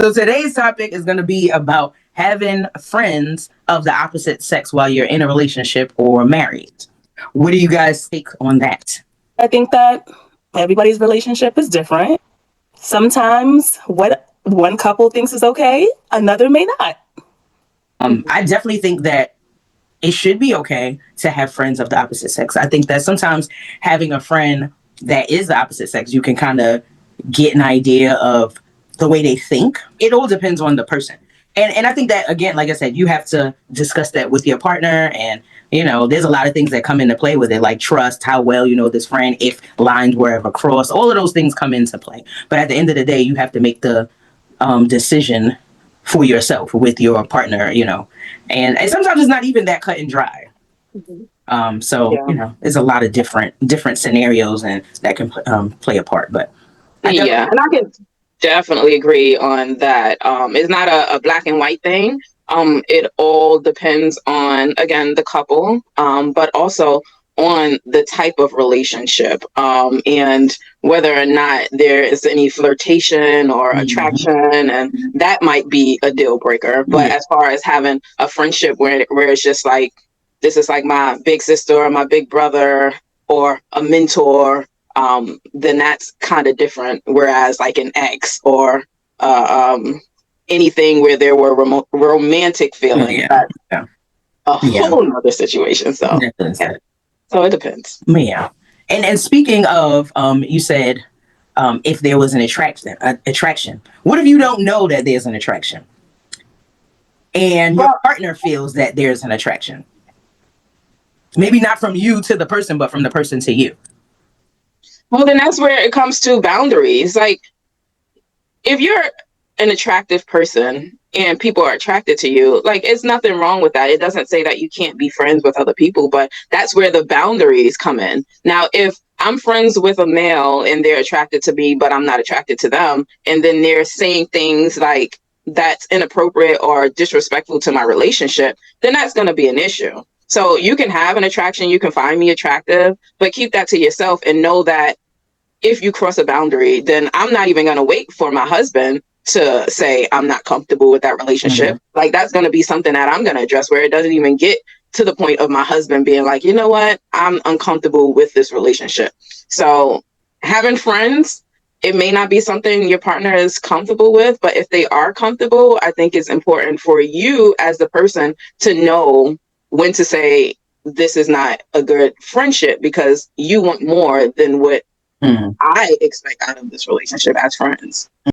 So today's topic is going to be about having friends of the opposite sex while you're in a relationship or married. What do you guys take on that? I think that everybody's relationship is different. Sometimes what one couple thinks is okay, another may not. I definitely think that it should be okay to have friends of the opposite sex. I think that sometimes having a friend that is the opposite sex, you can kind of get an idea of the way they think. It all depends on the person. And I think that, again, like I said, you have to discuss that with your partner. And, there's a lot of things that come into play with it, like trust, how well you know this friend, if lines were ever crossed. All of those things come into play. But at the end of the day, you have to make the decision for yourself with your partner, and sometimes it's not even that cut and dry. So Yeah. there's a lot of different scenarios and that can play a part. But Yeah, and I can definitely agree on that. It's not a black and white thing. It all depends on, again, the couple, but also on the type of relationship, and whether or not there is any flirtation or attraction, and that might be a deal breaker. But as far as having a friendship where it's just like, this is like my big sister or my big brother or a mentor, then that's kind of different. Whereas like an ex or anything where there were romantic feelings, that's a whole nother situation. So, so it depends. Yeah. And speaking of, you said if there was an attraction. What if you don't know that there's an attraction, and your partner feels that there's an attraction? Maybe not from you to the person, but from the person to you. Well, then that's where it comes to boundaries. Like, if you're an attractive person and people are attracted to you, like, it's nothing wrong with that. It doesn't say that you can't be friends with other people, but that's where the boundaries come in. Now, if I'm friends with a male and they're attracted to me, but I'm not attracted to them, and then they're saying things like that's inappropriate or disrespectful to my relationship, then that's going to be an issue. So you can have an attraction, you can find me attractive, but keep that to yourself and know that if you cross a boundary, then I'm not even going to wait for my husband to say I'm not comfortable with that relationship. Like, that's going to be something that I'm going to address, where it doesn't even get to the point of my husband being like, you know what, I'm uncomfortable with this relationship. So having friends, it may not be something your partner is comfortable with, but if they are comfortable, I think it's important for you as the person to know when to say, this is not a good friendship, because you want more than what I expect out of this relationship as friends.